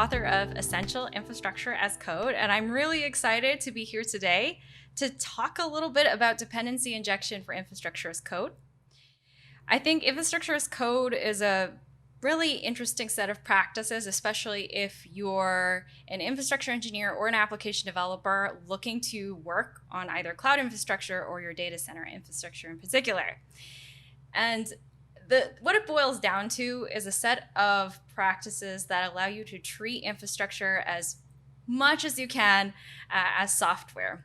author of Essential Infrastructure as Code, and I'm really excited to be here today to talk a little bit about dependency injection for infrastructure as code. I think infrastructure as code is a really interesting set of practices, especially if you're an infrastructure engineer or an application developer looking to work on either cloud infrastructure or your data center infrastructure in particular. And what it boils down to is a set of practices that allow you to treat infrastructure as much as you can as software.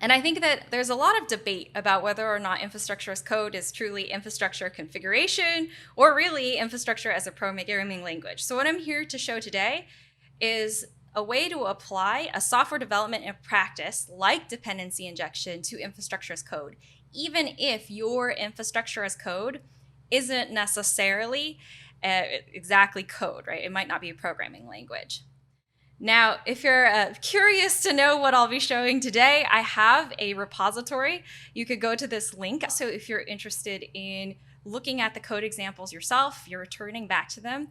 And I think that there's a lot of debate about whether or not infrastructure as code is truly infrastructure configuration or really infrastructure as a programming language. So what I'm here to show today is a way to apply a software development and practice like dependency injection to infrastructure as code, even if your infrastructure as code isn't necessarily exactly code, right? It might not be a programming language. Now, if you're curious to know what I'll be showing today, I have a repository. You could go to this link. So if you're interested in looking at the code examples yourself, you're returning back to them,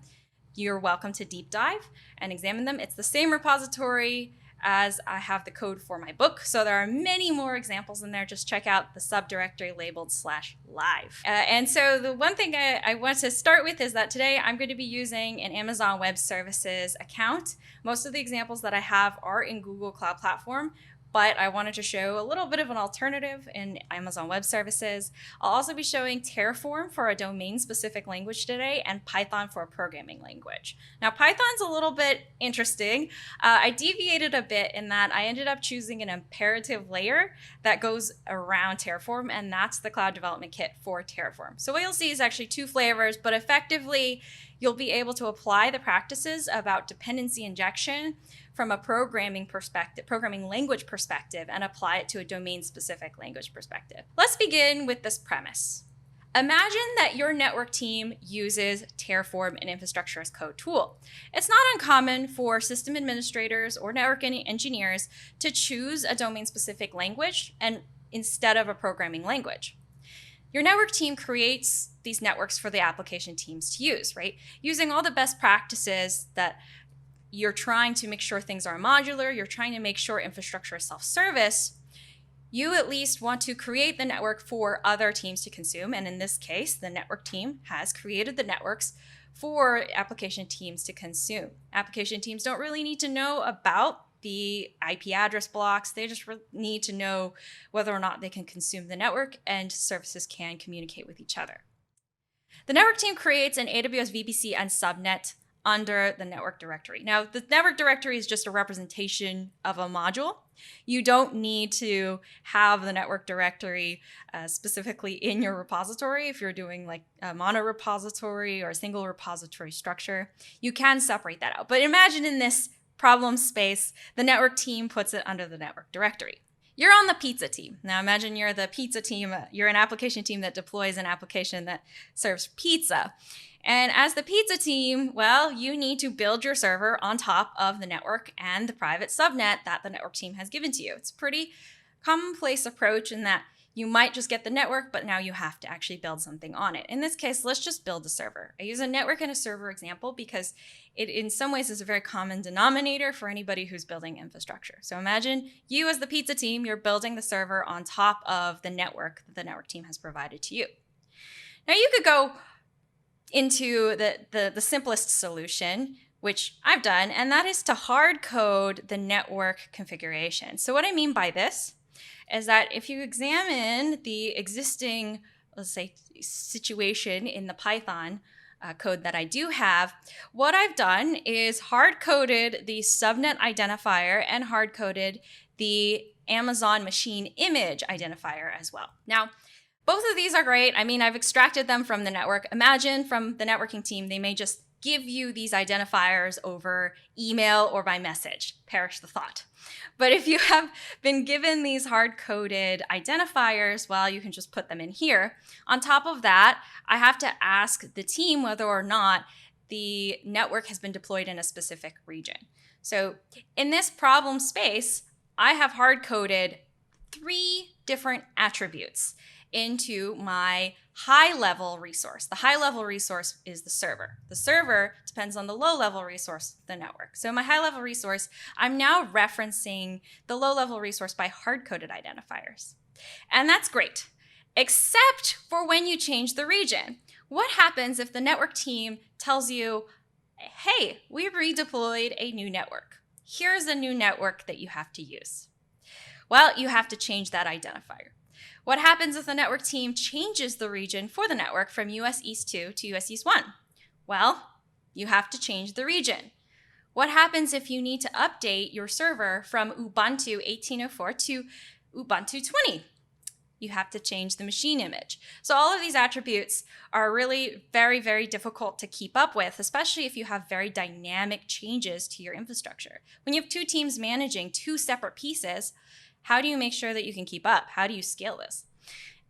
you're welcome to deep dive and examine them. It's the same repository as I have the code for my book. So there are many more examples in there. Just check out the subdirectory labeled /live. And so the one thing I want to start with is that today I'm going to be using an Amazon Web Services account. Most of the examples that I have are in Google Cloud Platform, but I wanted to show a little bit of an alternative in Amazon Web Services. I'll also be showing Terraform for a domain-specific language today and Python for a programming language. Now, Python's a little bit interesting. I deviated a bit in that I ended up choosing an imperative layer that goes around Terraform, and that's the Cloud Development Kit for Terraform. So what you'll see is actually two flavors, but effectively, you'll be able to apply the practices about dependency injection from a programming language perspective and apply it to a domain-specific language perspective. Let's begin with this premise. Imagine that your network team uses Terraform, an infrastructure as code tool. It's not uncommon for system administrators or network engineers to choose a domain-specific language and instead of a programming language. Your network team creates these networks for the application teams to use, right? Using all the best practices that you're trying to make sure things are modular, you're trying to make sure infrastructure is self-service, you at least want to create the network for other teams to consume. And in this case, the network team has created the networks for application teams to consume. Application teams don't really need to know about the IP address blocks. They just need to know whether or not they can consume the network and services can communicate with each other. The network team creates an AWS VPC and subnet under the network directory. Now, the network directory is just a representation of a module. You don't need to have the network directory specifically in your repository. If you're doing like a mono repository or a single repository structure, you can separate that out. But imagine in this problem space, the network team puts it under the network directory. You're on the pizza team. Now imagine you're the pizza team. You're an application team that deploys an application that serves pizza. And as the pizza team, well, you need to build your server on top of the network and the private subnet that the network team has given to you. It's a pretty commonplace approach in that you might just get the network, but now you have to actually build something on it. In this case, let's just build a server. I use a network and a server example because it in some ways is a very common denominator for anybody who's building infrastructure. So imagine you as the pizza team, you're building the server on top of the network that the network team has provided to you. Now you could go into the simplest solution, which I've done, and that is to hard code the network configuration. So what I mean by this is that if you examine the existing, let's say, situation in the Python code that I do have, what I've done is hard-coded the subnet identifier and hard-coded the Amazon machine image identifier as well. Now, both of these are great. I mean, I've extracted them from the network. Imagine from the networking team, they may just give you these identifiers over email or by message. Perish the thought. But if you have been given these hard-coded identifiers, well, you can just put them in here. On top of that, I have to ask the team whether or not the network has been deployed in a specific region. So in this problem space, I have hard-coded 3 different attributes. into my high-level resource. The high-level resource is the server. The server depends on the low-level resource, the network. So in my high-level resource, I'm now referencing the low-level resource by hard-coded identifiers. And that's great, except for when you change the region. What happens if the network team tells you, hey, we redeployed a new network. Here's a new network that you have to use. Well, you have to change that identifier. What happens if the network team changes the region for the network from US East 2 to US East 1? Well, you have to change the region. What happens if you need to update your server from Ubuntu 18.04 to Ubuntu 20? You have to change the machine image. So all of these attributes are really very, very difficult to keep up with, especially if you have very dynamic changes to your infrastructure. When you have two teams managing two separate pieces, how do you make sure that you can keep up? How do you scale this?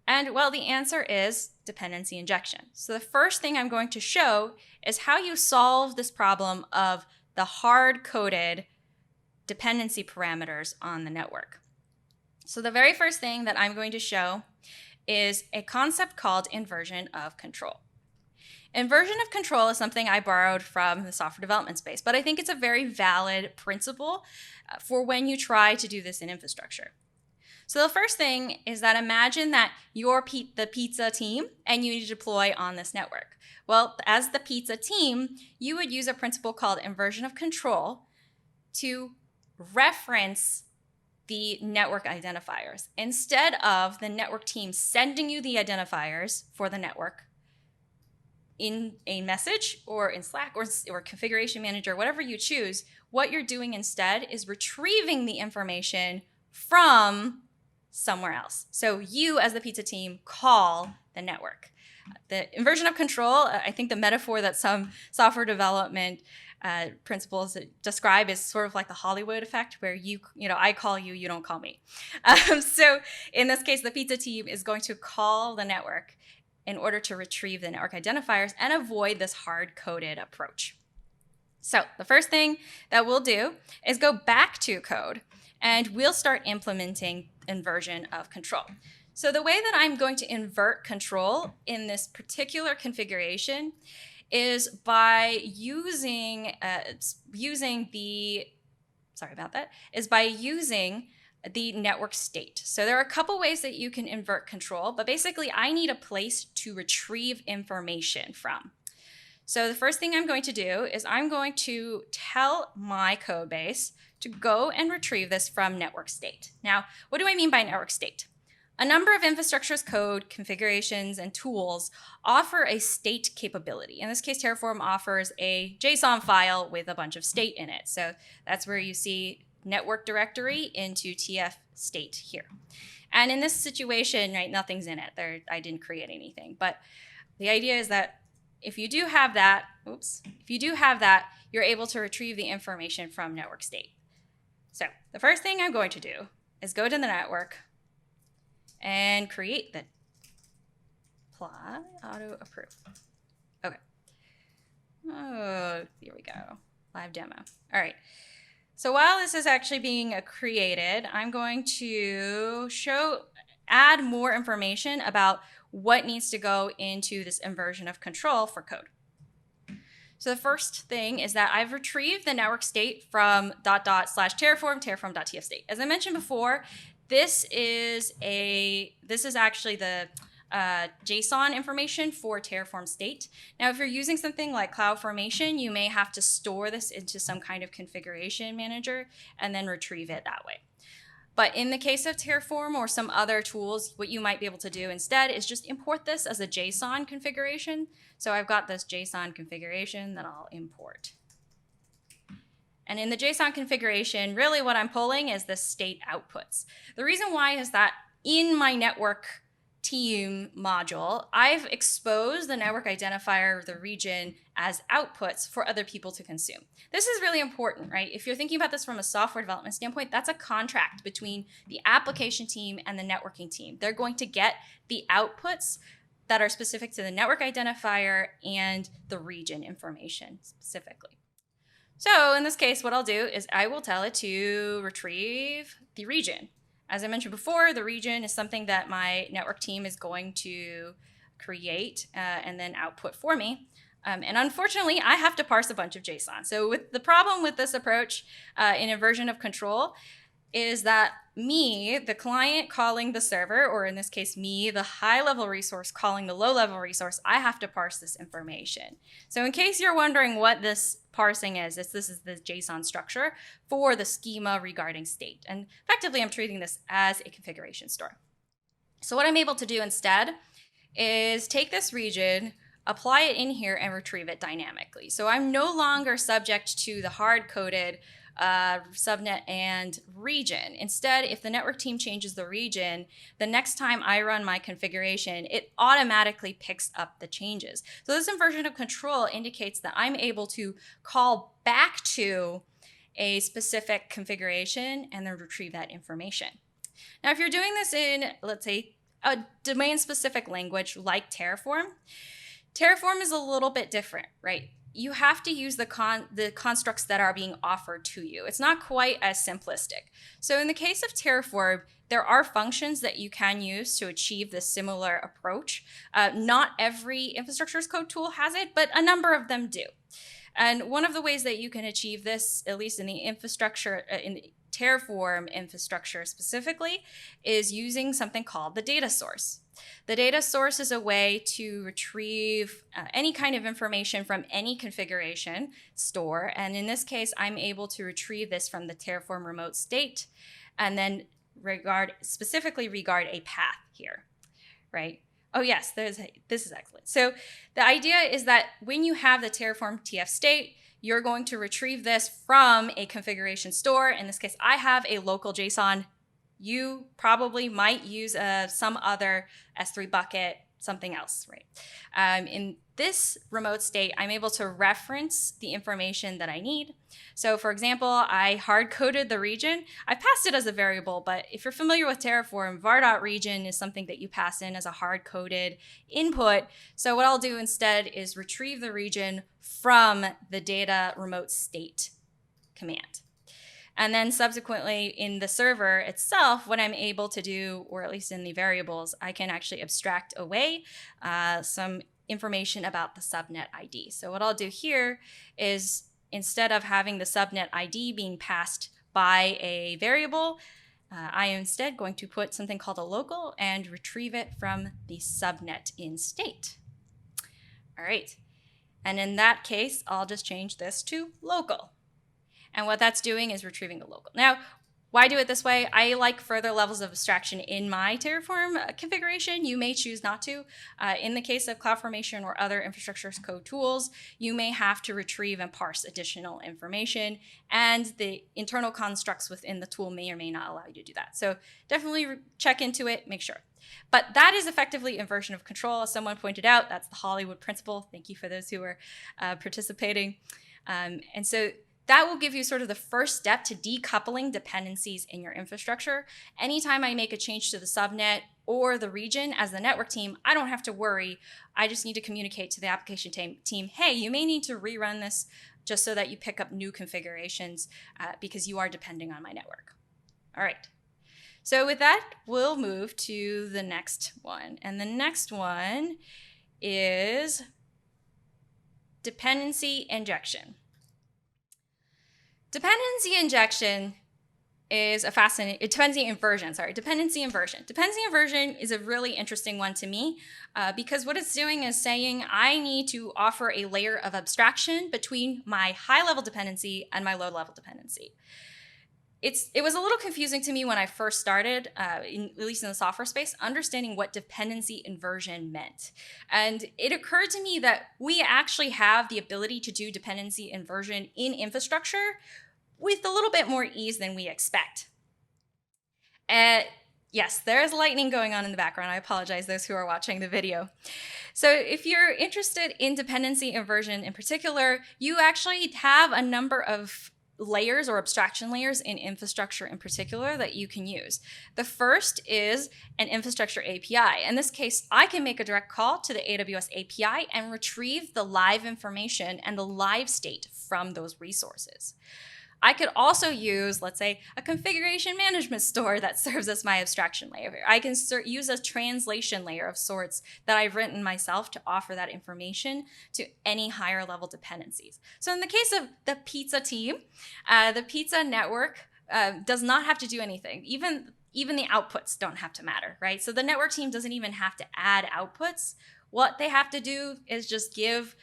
And well, the answer is dependency injection. So the first thing I'm going to show is how you solve this problem of the hard-coded dependency parameters on the network. So the very first thing that I'm going to show is a concept called inversion of control. Inversion of control is something I borrowed from the software development space, but I think it's a very valid principle for when you try to do this in infrastructure. So the first thing is that imagine that you're the pizza team and you need to deploy on this network. Well, as the pizza team, you would use a principle called inversion of control to reference the network identifiers. Instead of the network team sending you the identifiers for the network in a message or in Slack or configuration manager, whatever you choose, what you're doing instead is retrieving the information from somewhere else. So you, as the pizza team, call the network. The inversion of control, I think the metaphor that some software development principles describe is sort of like the Hollywood effect, where I call you, you don't call me. So in this case, the pizza team is going to call the network in order to retrieve the network identifiers and avoid this hard-coded approach. So the first thing that we'll do is go back to code, and we'll start implementing inversion of control. So the way that I'm going to invert control in this particular configuration is by using the network state. So there are a couple ways that you can invert control, but basically I need a place to retrieve information from. So the first thing I'm going to do is I'm going to tell my code base to go and retrieve this from network state. Now, what do I mean by network state? A number of infrastructure as code configurations and tools offer a state capability. In this case, Terraform offers a JSON file with a bunch of state in it. So that's where you see network directory into TF state here. And in this situation, right, nothing's in it. I didn't create anything. But the idea is that if you do have that, you're able to retrieve the information from network state. So the first thing I'm going to do is go to the network and create the apply auto approve. Okay. Oh, here we go. Live demo. All right. So while this is actually being created, I'm going to add more information about what needs to go into this inversion of control for code. So the first thing is that I've retrieved the network state from /terraform.tf_state. As I mentioned before, this is actually the JSON information for Terraform state. Now, if you're using something like CloudFormation, you may have to store this into some kind of configuration manager and then retrieve it that way. But in the case of Terraform or some other tools, what you might be able to do instead is just import this as a JSON configuration. So I've got this JSON configuration that I'll import. And in the JSON configuration, really what I'm pulling is the state outputs. The reason why is that in my network team module, I've exposed the network identifier of the region as outputs for other people to consume. This is really important, right? If you're thinking about this from a software development standpoint, that's a contract between the application team and the networking team. They're going to get the outputs that are specific to the network identifier and the region information specifically. So in this case, what I'll do is I will tell it to retrieve the region. As I mentioned before, the region is something that my network team is going to create and then output for me. And unfortunately, I have to parse a bunch of JSON. So the problem with this approach in inversion of control is that me, the client calling the server, or in this case, me, the high-level resource calling the low-level resource, I have to parse this information. So in case you're wondering what this parsing is, this is the JSON structure for the schema regarding state. And effectively, I'm treating this as a configuration store. So what I'm able to do instead is take this region, apply it in here, and retrieve it dynamically. So I'm no longer subject to the hard-coded subnet and region. Instead, if the network team changes the region, the next time I run my configuration, it automatically picks up the changes. So this inversion of control indicates that I'm able to call back to a specific configuration and then retrieve that information. Now, if you're doing this in, let's say, a domain-specific language like Terraform, Terraform is a little bit different, right? You have to use the constructs that are being offered to you. It's not quite as simplistic. So in the case of Terraform, there are functions that you can use to achieve this similar approach. Not every infrastructure as code tool has it, but a number of them do. And one of the ways that you can achieve this, at least in the infrastructure, in the Terraform infrastructure specifically, is using something called the data source. The data source is a way to retrieve any kind of information from any configuration store. And in this case, I'm able to retrieve this from the Terraform remote state and then specifically regard a path here, right? Oh yes, this is excellent. So the idea is that when you have the Terraform TF state, you're going to retrieve this from a configuration store. In this case, I have a local JSON. You probably might use some other S3 bucket, something else, right? In this remote state, I'm able to reference the information that I need. So for example, I hard-coded the region. I passed it as a variable, but if you're familiar with Terraform, var.region is something that you pass in as a hard-coded input. So what I'll do instead is retrieve the region from the data remote state command. And then subsequently in the server itself, what I'm able to do, or at least in the variables, I can actually abstract away some information about the subnet ID. So what I'll do here is instead of having the subnet ID being passed by a variable, I am instead going to put something called a local and retrieve it from the subnet in state. All right. And in that case, I'll just change this to local. And what that's doing is retrieving a local. Now, why do it this way? I like further levels of abstraction in my Terraform configuration. You may choose not to. In the case of CloudFormation or other infrastructure as code tools, you may have to retrieve and parse additional information, and the internal constructs within the tool may or may not allow you to do that. So definitely check into it, make sure. But that is effectively inversion of control. As someone pointed out, that's the Hollywood principle. Thank you for those who are participating. And so that will give you sort of the first step to decoupling dependencies in your infrastructure. Anytime I make a change to the subnet or the region as the network team, I don't have to worry. I just need to communicate to the application team, hey, you may need to rerun this just so that you pick up new configurations because you are depending on my network. All right. So with that, we'll move to the next one. And the next one is dependency injection. Dependency injection is a fascinating, dependency inversion is a really interesting one to me because what it's doing is saying I need to offer a layer of abstraction between my high-level dependency and my low-level dependency. It was a little confusing to me when I first started, at least in the software space, understanding what dependency inversion meant. And it occurred to me that we actually have the ability to do dependency inversion in infrastructure with a little bit more ease than we expect. Yes, there's lightning going on in the background. I apologize, those who are watching the video. So if you're interested in dependency inversion in particular, you actually have a number of layers or abstraction layers in infrastructure in particular that you can use. The first is an infrastructure API. In this case, I can make a direct call to the AWS API and retrieve the live information and the live state from those resources. I could also use, let's say, a configuration management store that serves as my abstraction layer. I can use a translation layer of sorts that I've written myself to offer that information to any higher level dependencies. So in the case of the pizza team, the pizza network does not have to do anything. Even the outputs don't have to matter, right? So the network team doesn't even have to add outputs. What they have to do is just give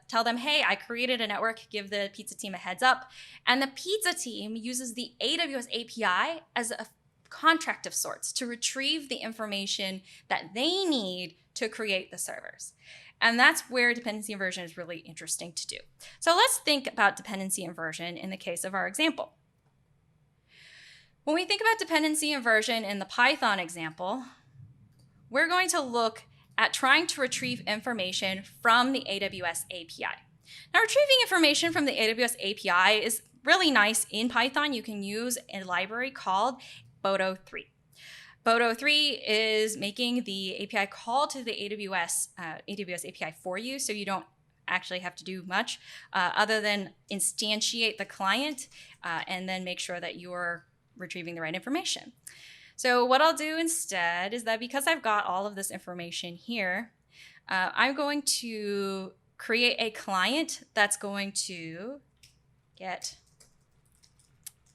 tell them, hey, I created a network, give the pizza team a heads up. And the pizza team uses the AWS API as a contract of sorts to retrieve the information that they need to create the servers. And that's where dependency inversion is really interesting to do. So let's think about dependency inversion in the case of our example. When we think about dependency inversion in the Python example, we're going to look at trying to retrieve information from the AWS API. Now, retrieving information from the AWS API is really nice in Python. You can use a library called Boto3. Boto3 is making the API call to the AWS API for you, so you don't actually have to do much other than instantiate the client and then make sure that you're retrieving the right information. So what I'll do instead is that because I've got all of this information here, I'm going to create a client that's going to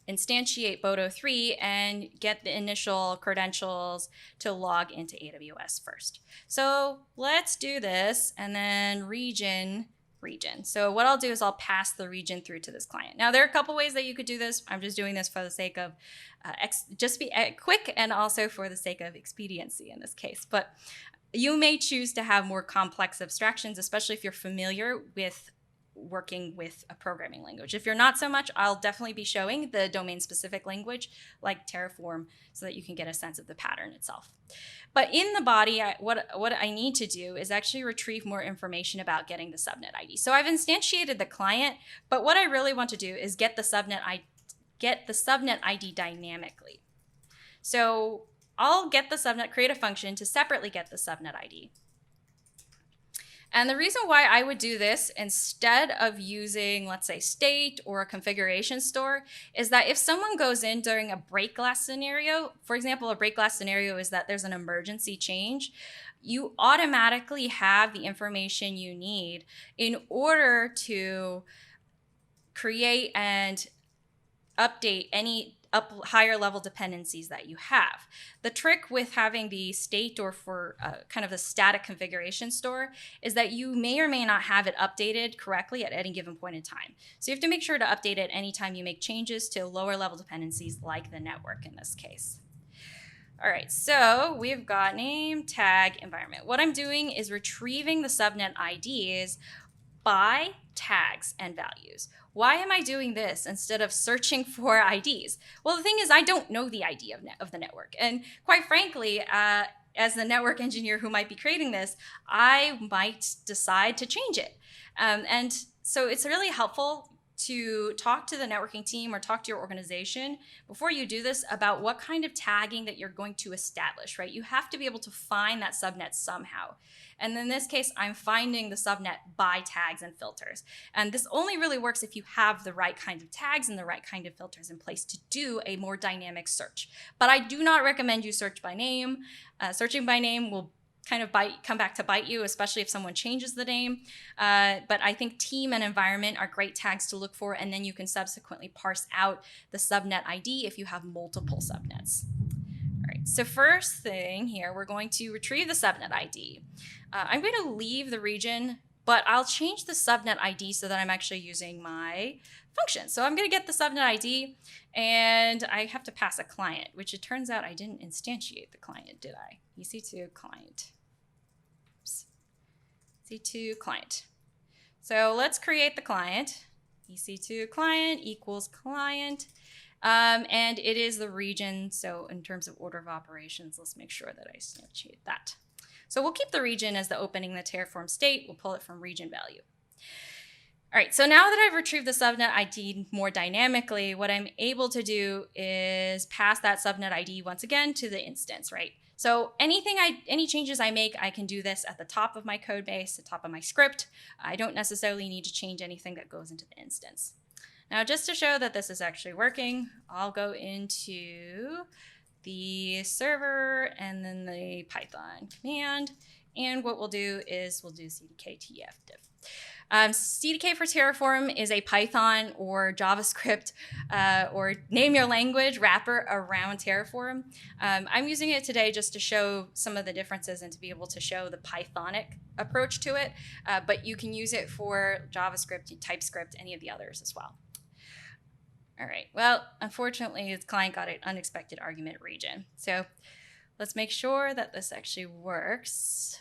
instantiate Boto3 and get the initial credentials to log into AWS first. So let's do this and then region. So what I'll do is I'll pass the region through to this client. Now, there are a couple ways that you could do this. I'm just doing this for the sake of just be quick and also for the sake of expediency in this case. But you may choose to have more complex abstractions, especially if you're familiar with working with a programming language. If you're not so much, I'll definitely be showing the domain-specific language like Terraform so that you can get a sense of the pattern itself. But in the body, what I need to do is actually retrieve more information about getting the subnet ID. So I've instantiated the client, but what I really want to do is get the subnet ID dynamically. So I'll get the subnet, create a function to separately get the subnet ID. And the reason why I would do this instead of using, let's say, state or a configuration store is that if someone goes in during a break glass scenario, for example, a break glass scenario is that there's an emergency change, you automatically have the information you need in order to create and update any higher level dependencies that you have. The trick with having the state or for kind of a static configuration store is that you may or may not have it updated correctly at any given point in time. So you have to make sure to update it anytime you make changes to lower level dependencies like the network in this case. All right, so we've got name, tag, environment. What I'm doing is retrieving the subnet IDs by tags and values. Why am I doing this instead of searching for IDs? Well, the thing is, I don't know the ID of the network. And quite frankly, as the network engineer who might be creating this, I might decide to change it. And so it's really helpful to talk to the networking team or talk to your organization before you do this about what kind of tagging that you're going to establish, right? You have to be able to find that subnet somehow. And in this case, I'm finding the subnet by tags and filters. And this only really works if you have the right kind of tags and the right kind of filters in place to do a more dynamic search. But I do not recommend you search by name. Searching by name will kind of come back to bite you, especially if someone changes the name. But I think team and environment are great tags to look for, and then you can subsequently parse out the subnet ID if you have multiple subnets. All right, so first thing here, we're going to retrieve the subnet ID. I'm going to leave the region, but I'll change the subnet ID so that I'm actually using my function. So I'm going to get the subnet ID, and I have to pass a client, which it turns out I didn't instantiate the client, did I? EC2 client. EC2 client. So let's create the client. EC2 client equals client. And it is the region. So in terms of order of operations, let's make sure that I instantiate that. So we'll keep the region as the opening the Terraform state. We'll pull it from region value. All right, so now that I've retrieved the subnet ID more dynamically, what I'm able to do is pass that subnet ID once again to the instance, right? So any changes I make, I can do this at the top of my code base, the top of my script. I don't necessarily need to change anything that goes into the instance. Now, just to show that this is actually working, I'll go into the server and then the Python command. And what we'll do is we'll do cdk tf-diff. CDK for Terraform is a Python or JavaScript or name your language wrapper around Terraform. I'm using it today just to show some of the differences and to be able to show the Pythonic approach to it, but you can use it for JavaScript, TypeScript, any of the others as well. All right, well, unfortunately, its client got an unexpected argument region. So let's make sure that this actually works.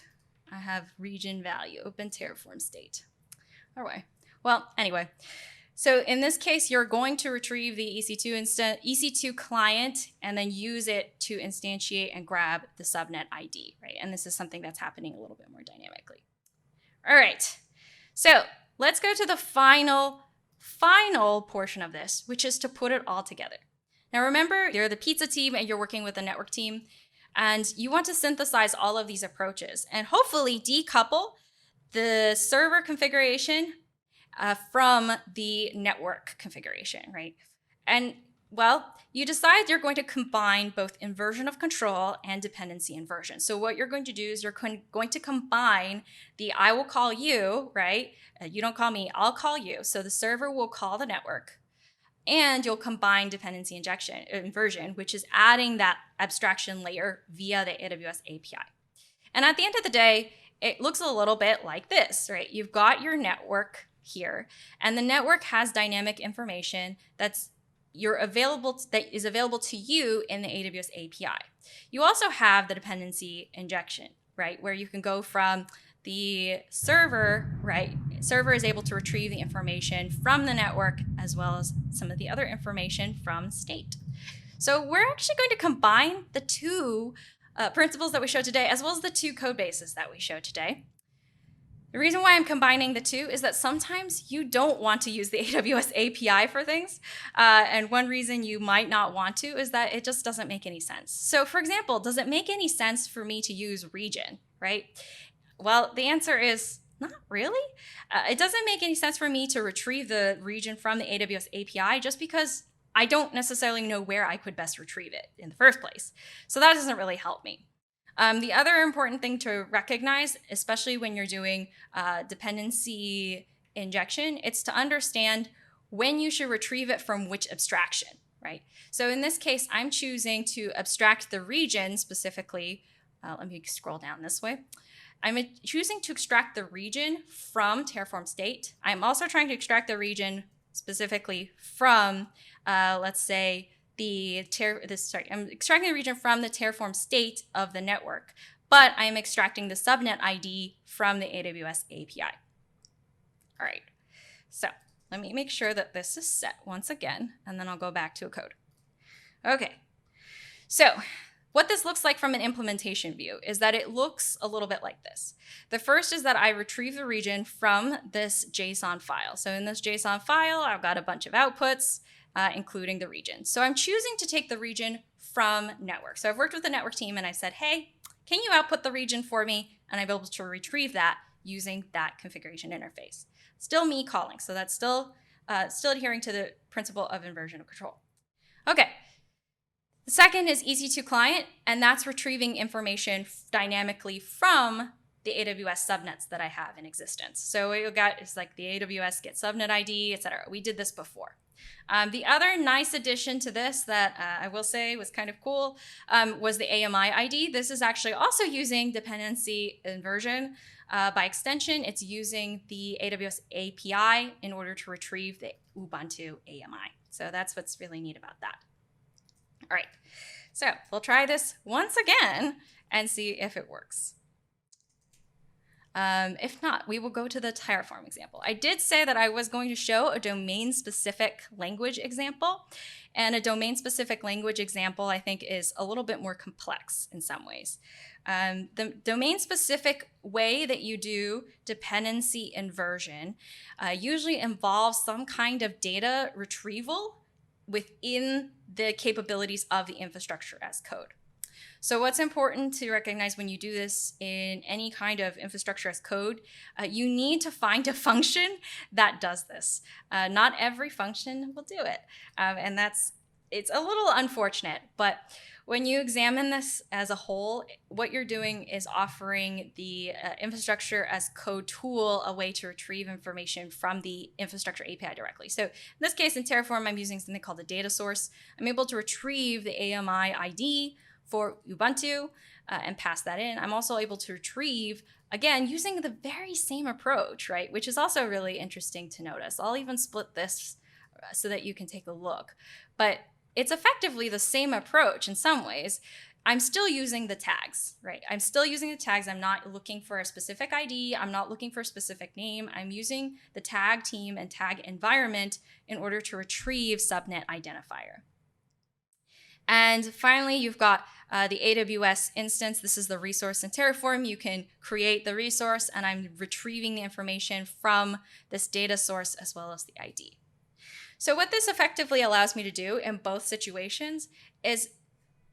I have region value, open Terraform state. All right. Well, anyway, so in this case, you're going to retrieve the EC2 client and then use it to instantiate and grab the subnet ID, right? And this is something that's happening a little bit more dynamically. All right. So let's go to the final portion of this, which is to put it all together. Now, remember, you're the pizza team and you're working with a network team, and you want to synthesize all of these approaches and hopefully decouple the server configuration from the network configuration, right? And well, you decide you're going to combine both inversion of control and dependency inversion. So what you're going to do is you're going to combine the I will call you, right? You don't call me, I'll call you. So the server will call the network, and you'll combine dependency inversion, which is adding that abstraction layer via the AWS API. And at the end of the day, it looks a little bit like this, right? You've got your network here, and the network has dynamic information that is available to you in the AWS API. You also have the dependency injection, right? Where you can go from the server, right? Server is able to retrieve the information from the network as well as some of the other information from state. So we're actually going to combine the two principles that we showed today, as well as the two code bases that we showed today. The reason why I'm combining the two is that sometimes you don't want to use the AWS API for things. And one reason you might not want to is that it just doesn't make any sense. So for example, does it make any sense for me to use region, right? Well, the answer is not really. It doesn't make any sense for me to retrieve the region from the AWS API just because I don't necessarily know where I could best retrieve it in the first place. So that doesn't really help me. The other important thing to recognize, especially when you're doing dependency injection, it's to understand when you should retrieve it from which abstraction, right? So in this case, I'm choosing to abstract the region specifically. Let me scroll down this way. I'm choosing to extract the region from Terraform state. I'm also trying to extract the region specifically from, let's say, I'm extracting the region from the Terraform state of the network, but I'm extracting the subnet ID from the AWS API. All right, so let me make sure that this is set once again, and then I'll go back to a code. Okay, so what this looks like from an implementation view is that it looks a little bit like this. The first is that I retrieve the region from this JSON file. So in this JSON file, I've got a bunch of outputs, including the region. So I'm choosing to take the region from network. So I've worked with the network team and I said, hey, can you output the region for me? And I'm able to retrieve that using that configuration interface. Still me calling, so that's still adhering to the principle of inversion of control. Okay. The second is EC2 client, and that's retrieving information dynamically from the AWS subnets that I have in existence. So what you got is like the AWS get subnet ID, etc. We did this before. The other nice addition to this that I will say was kind of cool was the AMI ID. This is actually also using dependency inversion. By extension, it's using the AWS API in order to retrieve the Ubuntu AMI. So that's what's really neat about that. All right, so we'll try this once again and see if it works. If not, we will go to the Terraform example. I did say that I was going to show a domain-specific language example, and a domain-specific language example I think is a little bit more complex in some ways. The domain-specific way that you do dependency inversion usually involves some kind of data retrieval within the capabilities of the infrastructure as code. So what's important to recognize when you do this in any kind of infrastructure as code, you need to find a function that does this. Not every function will do it. And it's a little unfortunate, but when you examine this as a whole, what you're doing is offering the infrastructure as code tool a way to retrieve information from the infrastructure API directly. So in this case, in Terraform, I'm using something called the data source. I'm able to retrieve the AMI ID for Ubuntu and pass that in. I'm also able to retrieve, again, using the very same approach, right? Which is also really interesting to notice. I'll even split this so that you can take a look. But it's effectively the same approach in some ways. I'm still using the tags, right? I'm still using the tags. I'm not looking for a specific ID. I'm not looking for a specific name. I'm using the tag team and tag environment in order to retrieve subnet identifier. And finally, you've got the AWS instance. This is the resource in Terraform. You can create the resource, and I'm retrieving the information from this data source as well as the ID. So what this effectively allows me to do in both situations is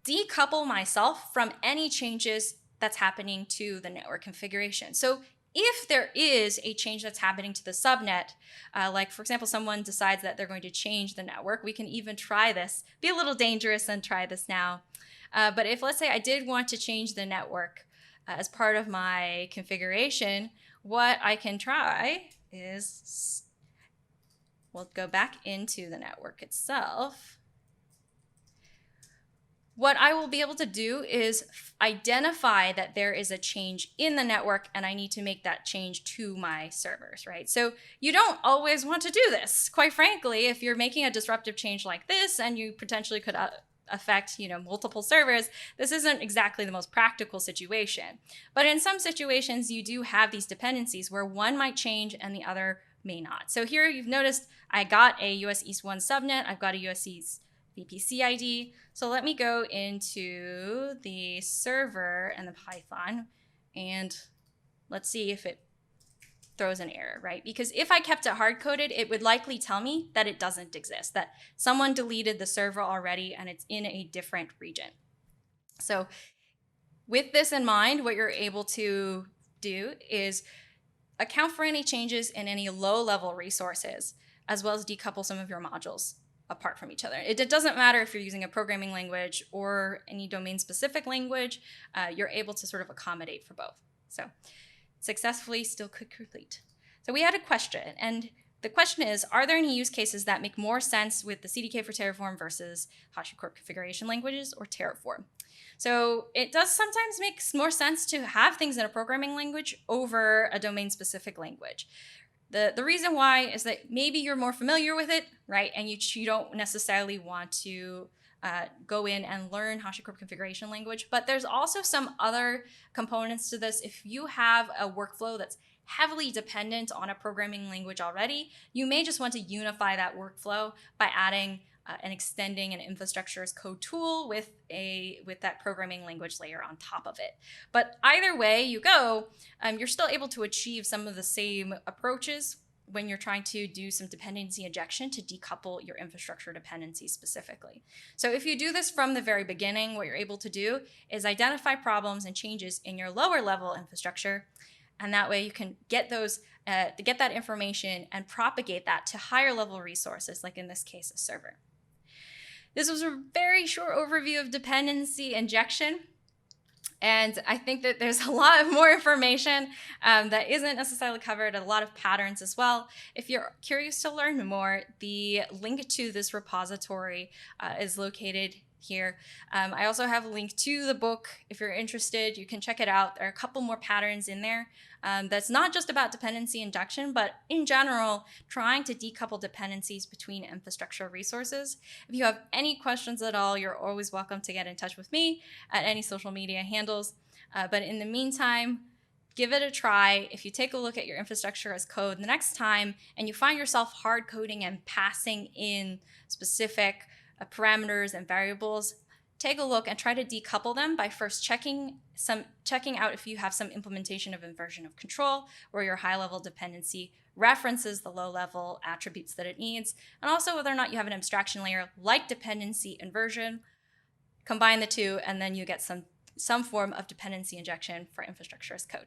decouple myself from any changes that's happening to the network configuration. So if there is a change that's happening to the subnet, like for example, someone decides that they're going to change the network, we can even try this, be a little dangerous and try this now. But if, let's say, I did want to change the network as part of my configuration, what I can try is we'll go back into the network itself. What I will be able to do is identify that there is a change in the network and I need to make that change to my servers, right? So you don't always want to do this. Quite frankly, if you're making a disruptive change like this and you potentially could affect, multiple servers, this isn't exactly the most practical situation. But in some situations, you do have these dependencies where one might change and the other may not. So here you've noticed I got a US East 1 subnet, I've got a US East VPC ID. So let me go into the server and the Python and let's see if it throws an error, right? Because if I kept it hard-coded, it would likely tell me that it doesn't exist, that someone deleted the server already and it's in a different region. So with this in mind, what you're able to do is account for any changes in any low-level resources, as well as decouple some of your modules apart from each other. It doesn't matter if you're using a programming language or any domain-specific language, you're able to sort of accommodate for both. So successfully still could complete. So we had a question, and the question is, are there any use cases that make more sense with the CDK for Terraform versus HashiCorp configuration languages or Terraform? So it does sometimes make more sense to have things in a programming language over a domain-specific language. The reason why is that maybe you're more familiar with it, right? And you don't necessarily want to go in and learn HashiCorp configuration language. But there's also some other components to this. If you have a workflow that's heavily dependent on a programming language already, you may just want to unify that workflow by adding and extending an infrastructure as code tool with that programming language layer on top of it. But either way you go, you're still able to achieve some of the same approaches when you're trying to do some dependency injection to decouple your infrastructure dependencies specifically. So if you do this from the very beginning, what you're able to do is identify problems and changes in your lower level infrastructure, and that way you can get that information and propagate that to higher level resources, like in this case, a server. This was a very short overview of dependency injection. And I think that there's a lot of more information that isn't necessarily covered, a lot of patterns as well. If you're curious to learn more, the link to this repository is located here. I also have a link to the book. If you're interested, you can check it out. There are a couple more patterns in there. That's not just about dependency injection, but in general, trying to decouple dependencies between infrastructure resources. If you have any questions at all, you're always welcome to get in touch with me at any social media handles. But in the meantime, give it a try. If you take a look at your infrastructure as code the next time and you find yourself hard coding and passing in specific parameters and variables, take a look and try to decouple them by first checking out if you have some implementation of inversion of control, where your high-level dependency references the low-level attributes that it needs, and also whether or not you have an abstraction layer like dependency inversion. combine the two, and then you get some form of dependency injection for infrastructure as code.